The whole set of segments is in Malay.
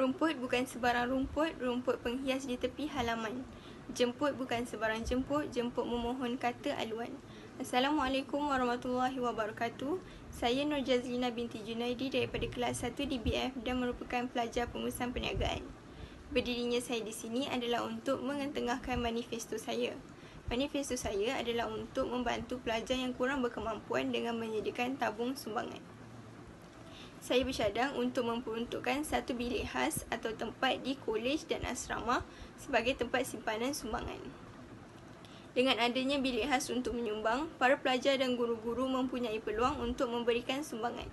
Rumput bukan sebarang rumput, rumput penghias di tepi halaman. Jemput bukan sebarang jemput, jemput memohon kata aluan. Assalamualaikum warahmatullahi wabarakatuh. Saya Nur Jazlina binti Junaidi daripada kelas 1 DBF dan merupakan pelajar pengurusan perniagaan. Berdirinya saya di sini adalah untuk mengetengahkan manifesto saya. Manifesto saya adalah untuk membantu pelajar yang kurang berkemampuan dengan menyediakan tabung sumbangan. Saya bercadang untuk memperuntukkan satu bilik khas atau tempat di kolej dan asrama sebagai tempat simpanan sumbangan. Dengan adanya bilik khas untuk menyumbang, para pelajar dan guru-guru mempunyai peluang untuk memberikan sumbangan.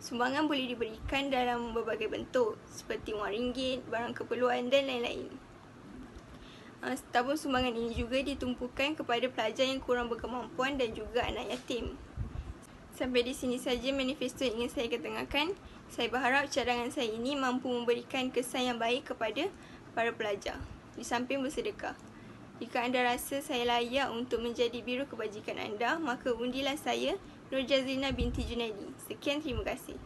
Sumbangan boleh diberikan dalam berbagai bentuk seperti wang ringgit, barang keperluan dan lain-lain. Tabung sumbangan ini juga ditumpukan kepada pelajar yang kurang berkemampuan dan juga anak yatim. Sampai di sini saja manifesto yang ingin saya ketengahkan. Saya berharap cadangan saya ini mampu memberikan kesan yang baik kepada para pelajar, di samping bersedekah. Jika anda rasa saya layak untuk menjadi biro kebajikan anda, maka undilah saya, Nur Jazlina binti Junaidi. Sekian, terima kasih.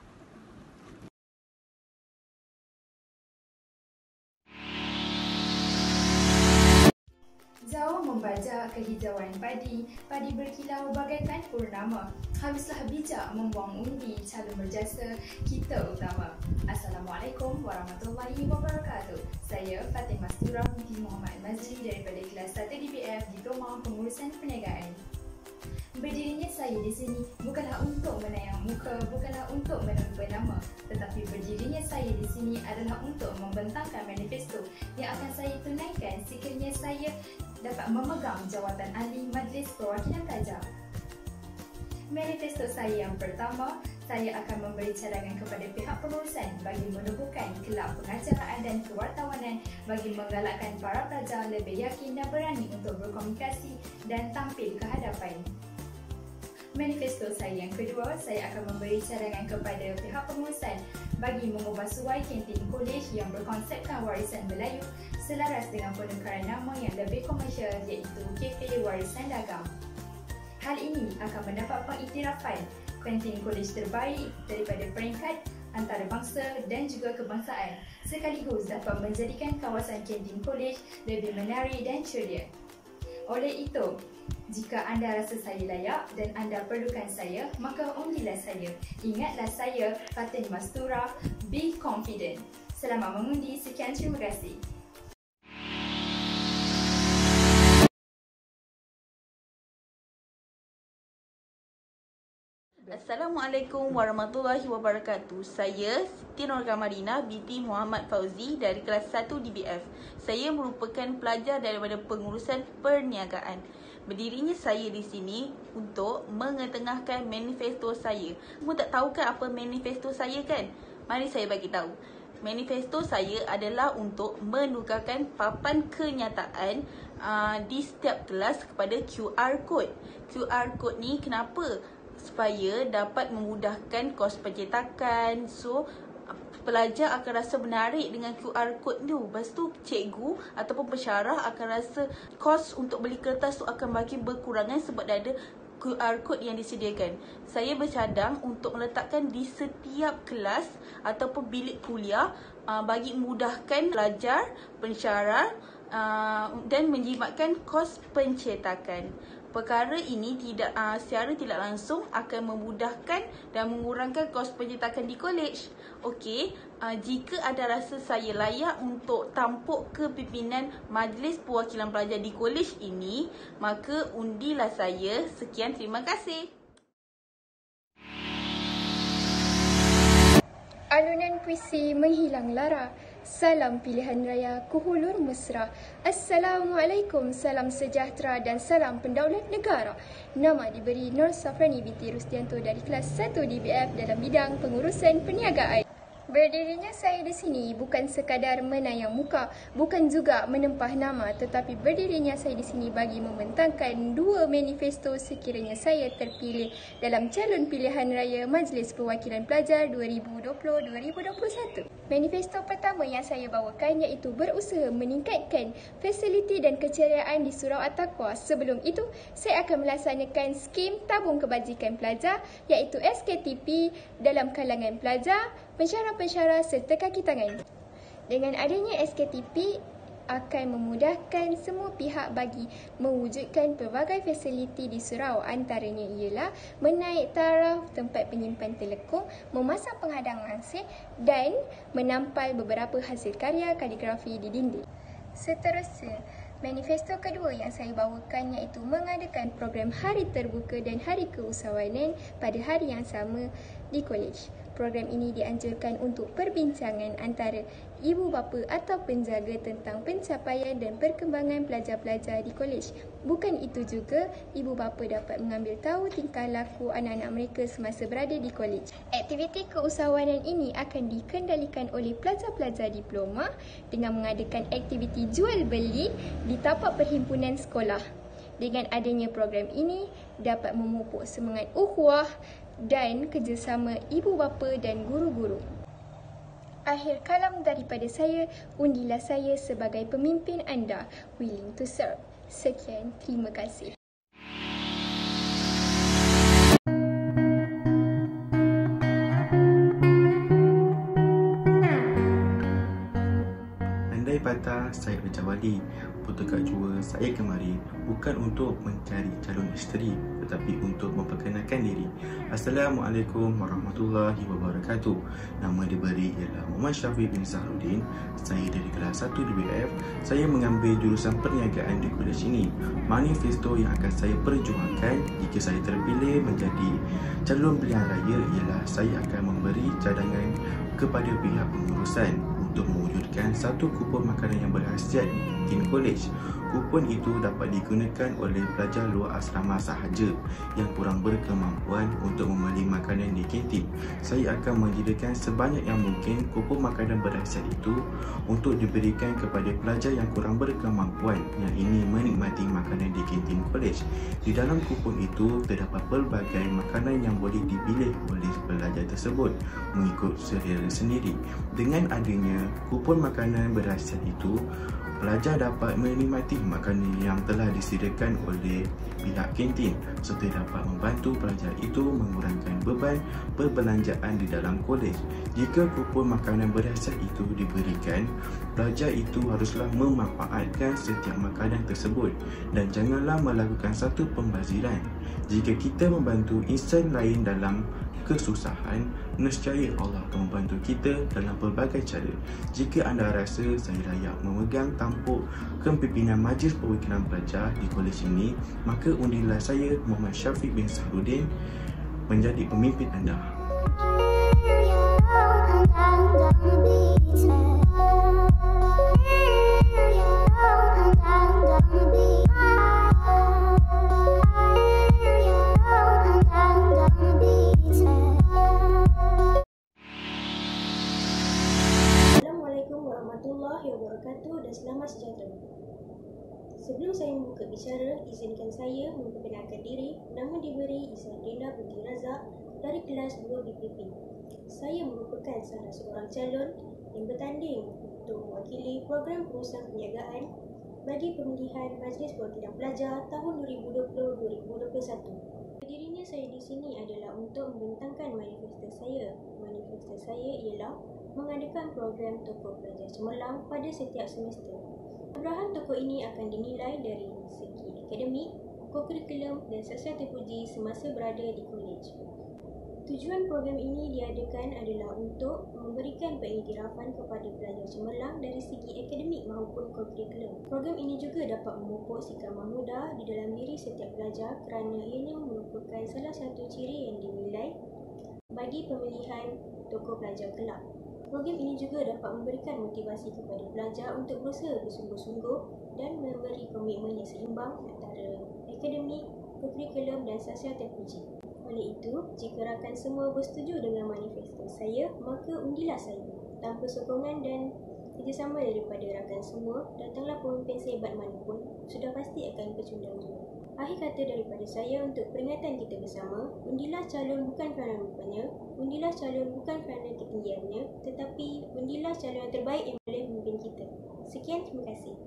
Jauh membajak kehijauan padi, padi berkilau bagaikan purnama. Habislah bijak membuang undi calon berjasa kita utama. Assalamualaikum warahmatullahi wabarakatuh. Saya Fatimah Mastura binti Muhammad Mazli daripada kelas 1 DBF Diploma Pengurusan Perniagaan. Berdirinya saya di sini bukanlah untuk menayang muka, bukanlah untuk menambah nama, tetapi berdirinya saya di sini adalah untuk membentangkan manifesto yang akan saya tunaikan sekiranya saya dapat memegang jawatan ahli Majlis Perwakilan Pelajar. Manifesto saya yang pertama, saya akan memberi cadangan kepada pihak pengurusan bagi menubuhkan kelab pengacaraan dan kewartawanan bagi menggalakkan para pelajar lebih yakin dan berani untuk berkomunikasi dan tampil ke hadapan. Manifesto saya yang kedua, saya akan memberi cadangan kepada pihak pengurusan bagi mengubah suai kantin kolej yang berkonsepkan warisan Melayu selaras dengan penukaran nama yang lebih komersial iaitu Kafe Warisan Dagang. Hal ini akan mendapat pengiktirafan kantin kolej terbaik daripada peringkat antarabangsa dan juga kebangsaan, sekaligus dapat menjadikan kawasan kantin kolej lebih menarik dan ceria. Oleh itu, jika anda rasa saya layak dan anda perlukan saya, maka undilah saya. Ingatlah saya, Fatimah Mastura, be confident. Selamat mengundi, sekian, terima kasih. Assalamualaikum warahmatullahi wabarakatuh. Saya Siti Nur Kamarina binti Muhammad Fauzi dari kelas 1 DBF. Saya merupakan pelajar daripada pengurusan perniagaan. Berdirinya saya di sini untuk mengetengahkan manifesto saya. Kamu tak tahu kan apa manifesto saya kan? Mari saya bagi tahu. Manifesto saya adalah untuk menukarkan papan kenyataan di setiap kelas kepada QR code. QR code ni kenapa? Supaya dapat memudahkan kos pencetakan. So pelajar akan rasa menarik dengan QR code tu. Lepas tu cikgu ataupun pensyarah akan rasa kos untuk beli kertas tu akan makin berkurangan sebab dah ada QR code yang disediakan. Saya bercadang untuk meletakkan di setiap kelas ataupun bilik kuliah bagi memudahkan pelajar, pensyarah dan menjimatkan kos pencetakan. Perkara ini secara tidak langsung akan memudahkan dan mengurangkan kos pencetakan di kolej. Okey, jika anda rasa saya layak untuk tampuk ke pimpinan Majlis Perwakilan Pelajar di kolej ini, maka undilah saya. Sekian, terima kasih. Alunan puisi menghilang lara. Salam pilihan raya Kuhulur Mesra. Assalamualaikum, salam sejahtera dan salam pendaulat negara. Nama diberi Nur Safrani binti Rustianto dari kelas 1 DBF dalam bidang pengurusan perniagaan. Berdirinya saya di sini bukan sekadar menayang muka, bukan juga menempah nama, tetapi berdirinya saya di sini bagi membentangkan dua manifesto sekiranya saya terpilih dalam calon pilihan raya Majlis Perwakilan Pelajar 2020-2021. Manifesto pertama yang saya bawakan iaitu berusaha meningkatkan fasiliti dan keceriaan di Surau At-Taqwa. Sebelum itu, saya akan melaksanakan skim tabung kebajikan pelajar iaitu SKTP dalam kalangan pelajar, pensyarah-pensyarah serta kaki tangan. Dengan adanya SKTP akan memudahkan semua pihak bagi mewujudkan pelbagai fasiliti di surau, antaranya ialah menaik taraf tempat penyimpan telekong, memasang penghadang langsir dan menampal beberapa hasil karya kaligrafi di dinding. Seterusnya, manifesto kedua yang saya bawakan iaitu mengadakan program Hari Terbuka dan Hari Keusahawanan pada hari yang sama di kolej. Program ini dianjurkan untuk perbincangan antara ibu bapa atau penjaga tentang pencapaian dan perkembangan pelajar-pelajar di kolej. Bukan itu juga, ibu bapa dapat mengambil tahu tingkah laku anak-anak mereka semasa berada di kolej. Aktiviti keusahawanan ini akan dikendalikan oleh pelajar-pelajar diploma dengan mengadakan aktiviti jual beli di tapak perhimpunan sekolah. Dengan adanya program ini, dapat memupuk semangat ukhuwah dan kerjasama ibu bapa dan guru-guru. Akhir kalam daripada saya, undilah saya sebagai pemimpin anda, willing to serve. Sekian, terima kasih. Andai patah saya berjawali, putukak jua saya kemari, bukan untuk mencari calon isteri, tetapi untuk memperkenalkan diri. Assalamualaikum warahmatullahi wabarakatuh. Nama diberi ialah Muhammad Syafiq bin Sahrudin. Saya dari kelas 1 DBF. Saya mengambil jurusan perniagaan di kolej ini. Manifesto yang akan saya perjuangkan jika saya terpilih menjadi calon pilihan raya ialah saya akan memberi cadangan kepada pihak pengurusan untuk mewujudkan satu kupon makanan yang berhasiat di kantin kolej. Kupon itu dapat digunakan oleh pelajar luar asrama sahaja yang kurang berkemampuan untuk membeli makanan di kantin. Saya akan menyediakan sebanyak yang mungkin kupon makanan berhasiat itu untuk diberikan kepada pelajar yang kurang berkemampuan yang ingin menikmati makanan di kantin kolej. Di dalam kupon itu terdapat pelbagai makanan yang boleh dipilih oleh pelajar tersebut mengikut selera sendiri. Dengan adanya kupon makanan berhasiat itu, pelajar dapat menikmati makanan yang telah disediakan oleh pihak kantin serta dapat membantu pelajar itu mengurangkan beban perbelanjaan di dalam kolej. Jika kupon makanan berhasiat itu diberikan, pelajar itu haruslah memanfaatkan setiap makanan tersebut dan janganlah melakukan satu pembaziran. Jika kita membantu insan lain dalam kesusahan, nescaya Allah akan membantu kita dalam pelbagai cara. Jika anda rasa saya layak memegang tampuk kepimpinan Majlis Perwakilan Pelajar di kolej ini, maka undilah saya Muhammad Syafiq bin Sahrudin menjadi pemimpin anda. Dan selamat sejahtera. Sebelum saya membuka bicara, izinkan saya memperkenalkan diri. Nama diberi Isandina binti Razak dari kelas 2 BPP. Saya merupakan salah seorang calon yang bertanding untuk mewakili program perusahaan perniagaan bagi pemilihan Majlis Perwakilan Pelajar tahun 2020-2021. Berdirinya saya di sini adalah untuk membentangkan manifesto saya. Manifesto saya ialah mengadakan program Tokoh Pelajar Cemerlang pada setiap semester. Keabsahan tokoh ini akan dinilai dari segi akademik, kurikulum dan sukses terpuji semasa berada di kolej. Tujuan program ini diadakan adalah untuk memberikan pengiktirafan kepada pelajar cemerlang dari segi akademik maupun kurikulum. Program ini juga dapat memupuk sikap muda di dalam diri setiap pelajar kerana ianya merupakan salah satu ciri yang dinilai bagi pemilihan tokoh pelajar kelak. Program ini juga dapat memberikan motivasi kepada pelajar untuk berusaha bersungguh-sungguh dan memberi komitmen yang seimbang antara akademik, kurikulum dan sosial terpuji. Oleh itu, jika rakan semua bersetuju dengan manifesto saya, maka undilah saya. Tanpa sokongan dan kerjasama daripada rakan semua, datanglah pemimpin sehebat manapun, sudah pasti akan pecundang juga. Akhir kata daripada saya untuk peringatan kita bersama, undilah calon bukan kerana rupanya, undilah calon bukan kerana ketinggiannya, tetapi undilah calon yang terbaik yang boleh memimpin kita. Sekian, terima kasih.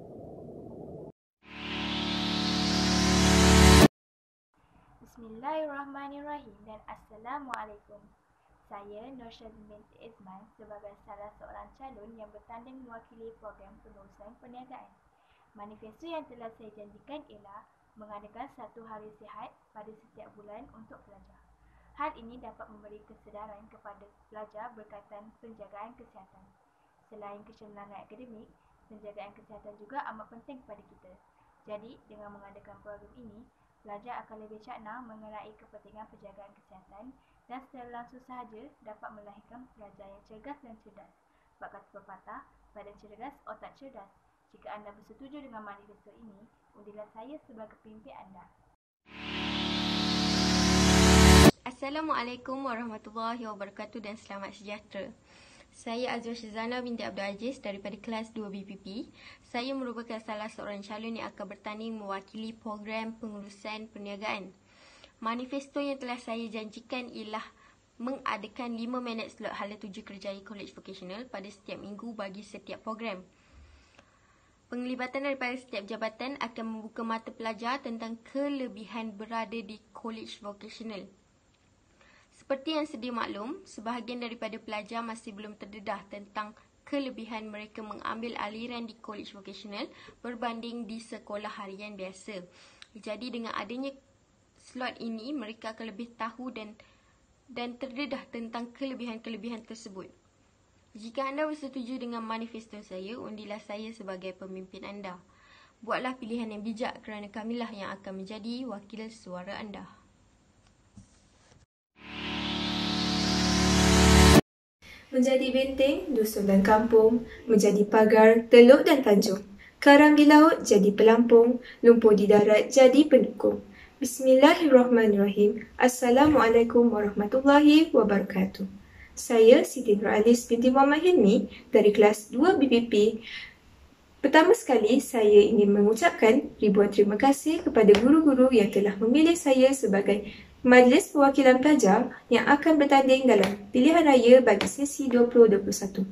Bismillahirrahmanirrahim dan Assalamualaikum. Saya Nur Syazmin binti Izman sebagai salah seorang calon yang bertanding mewakili program pengurusan perniagaan. Manifesto yang telah saya janjikan ialah mengadakan satu hari sihat pada setiap bulan untuk pelajar. Hal ini dapat memberi kesedaran kepada pelajar berkaitan penjagaan kesihatan. Selain kecemerlangan akademik, penjagaan kesihatan juga amat penting kepada kita. Jadi, dengan mengadakan program ini, pelajar akan lebih cakna mengenai kepentingan penjagaan kesihatan dan secara langsung sahaja dapat melahirkan pelajar yang cergas dan cerdas. Bab kata pepatah, badan cerdas, otak cerdas. Jika anda bersetuju dengan manifesto ini, undilah saya sebagai pemimpin anda. Assalamualaikum warahmatullahi wabarakatuh dan selamat sejahtera. Saya Azra Shazana binti Abdul Aziz daripada kelas 2 BPP. Saya merupakan salah seorang calon yang akan bertanding mewakili program pengurusan perniagaan. Manifesto yang telah saya janjikan ialah mengadakan 5 minit slot hala tuju kerjaya College Vocational pada setiap minggu bagi setiap program. Penglibatan daripada setiap jabatan akan membuka mata pelajar tentang kelebihan berada di College Vocational. Seperti yang sedia maklum, sebahagian daripada pelajar masih belum terdedah tentang kelebihan mereka mengambil aliran di College Vocational berbanding di sekolah harian biasa. Jadi dengan adanya slot ini, mereka akan lebih tahu dan terdedah tentang kelebihan-kelebihan tersebut. Jika anda bersetuju dengan manifesto saya, undilah saya sebagai pemimpin anda. Buatlah pilihan yang bijak kerana kamilah yang akan menjadi wakil suara anda. Menjadi benteng, dusun dan kampung, menjadi pagar, teluk dan tanjung. Karam di laut jadi pelampung, lumpur di darat jadi pendukung. Bismillahirrahmanirrahim. Assalamualaikum warahmatullahi wabarakatuh. Saya Siti Nuralis binti Muhammad Hilmi dari kelas 2 BPP. Pertama sekali, saya ingin mengucapkan ribuan terima kasih kepada guru-guru yang telah memilih saya sebagai Majlis Perwakilan Pelajar yang akan bertanding dalam pilihan raya bagi sesi 2021.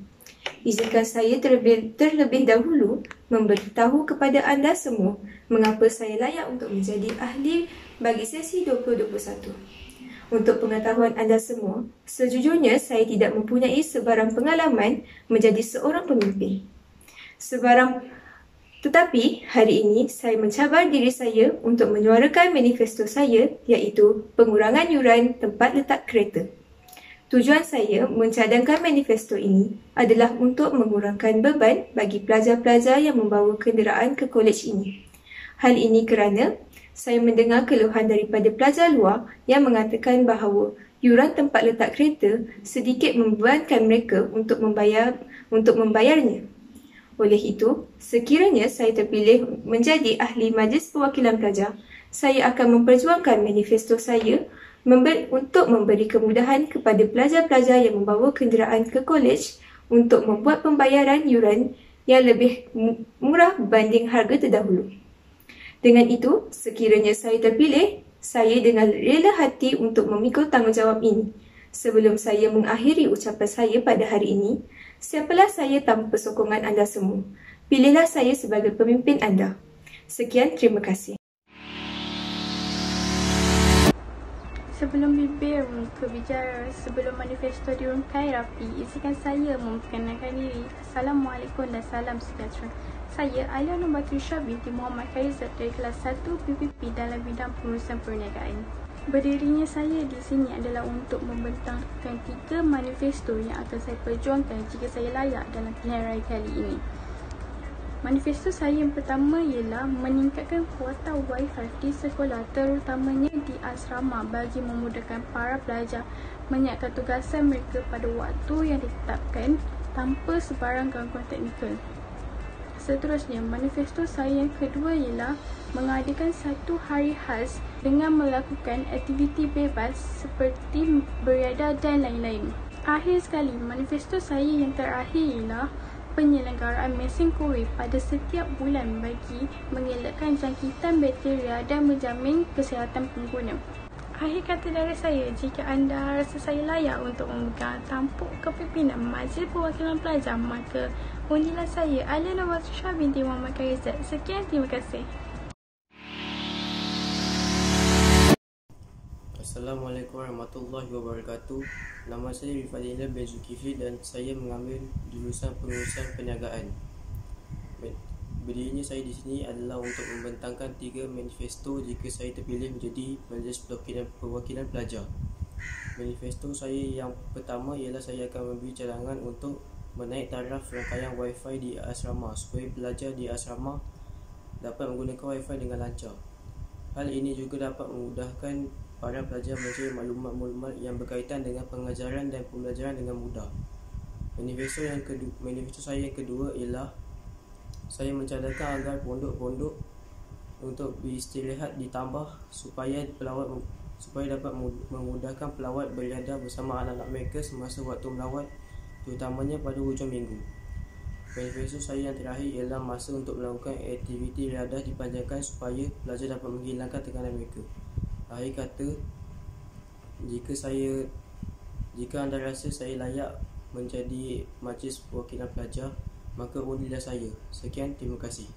Izinkan saya terlebih dahulu memberitahu kepada anda semua mengapa saya layak untuk menjadi ahli bagi sesi 2021. Untuk pengetahuan anda semua, sejujurnya saya tidak mempunyai sebarang pengalaman menjadi seorang pemimpin. Tetapi hari ini saya mencabar diri saya untuk menyuarakan manifesto saya, iaitu pengurangan yuran tempat letak kereta. Tujuan saya mencadangkan manifesto ini adalah untuk mengurangkan beban bagi pelajar-pelajar yang membawa kenderaan ke kolej ini. Hal ini kerana saya mendengar keluhan daripada pelajar luar yang mengatakan bahawa yuran tempat letak kereta sedikit membebankan mereka untuk membayarnya. Oleh itu, sekiranya saya terpilih menjadi ahli Majlis Perwakilan Pelajar, saya akan memperjuangkan manifesto saya untuk memberi kemudahan kepada pelajar-pelajar yang membawa kenderaan ke kolej untuk membuat pembayaran yuran yang lebih murah berbanding harga terdahulu. Dengan itu, sekiranya saya terpilih, saya dengan rela hati untuk memikul tanggungjawab ini. Sebelum saya mengakhiri ucapan saya pada hari ini, siapalah saya tanpa sokongan anda semua. Pilihlah saya sebagai pemimpin anda. Sekian, terima kasih. Sebelum bibir berbicara, sebelum manifesto dirungkai rapi, izinkan saya memperkenalkan diri. Assalamualaikum dan salam sejahtera. Saya Alia Nur Batrisha binti Muhammad Khaizat dari kelas 1 PPP dalam bidang pengurusan perniagaan. Berdirinya saya di sini adalah untuk membentangkan 3 manifesto yang akan saya perjuangkan jika saya layak dalam pilihan raya kali ini. Manifesto saya yang pertama ialah meningkatkan kuota Wi-Fi di sekolah, terutamanya di asrama bagi memudahkan para pelajar menyiapkan tugasan mereka pada waktu yang ditetapkan tanpa sebarang gangguan teknikal. Seterusnya, manifesto saya yang kedua ialah mengadakan satu hari khas dengan melakukan aktiviti bebas seperti beriadah dan lain-lain. Akhir sekali, manifesto saya yang terakhir ialah penyelenggaraan mesin kuih pada setiap bulan bagi mengelakkan jangkitan bakteria dan menjamin kesihatan pengguna. Akhir kata dari saya, jika anda rasa saya layak untuk memegang tampuk kepimpinan Majlis Perwakilan Pelajar, maka undilah saya Alia Nur Batrisha binti Muhammad Khaizat. Sekian, terima kasih. Assalamualaikum warahmatullahi wabarakatuh. Nama saya Rifadillah bin Zulkifli dan saya mengambil jurusan pengurusan perniagaan. Berdirinya saya di sini adalah untuk membentangkan 3 manifesto jika saya terpilih menjadi Majlis Perwakilan Pelajar. Manifesto saya yang pertama ialah saya akan memberi cadangan untuk menaik taraf rangkaian Wi-Fi di asrama supaya pelajar di asrama dapat menggunakan Wi-Fi dengan lancar. Hal ini juga dapat memudahkan para pelajar mencari maklumat-maklumat yang berkaitan dengan pengajaran dan pembelajaran dengan mudah. Manifesto saya yang kedua ialah saya mencadangkan agar pondok-pondok untuk beristirahat ditambah supaya dapat memudahkan pelawat beriadah bersama anak-anak mereka semasa waktu melawat, terutamanya pada hujung minggu. Manifesto saya yang terakhir ialah masa untuk melakukan aktiviti riadah dipanjangkan supaya pelajar dapat menghilangkan tekanan mereka. Akhir kata, jika anda rasa saya layak menjadi Majlis Perwakilan Pelajar, maka undilah saya. Sekian, terima kasih.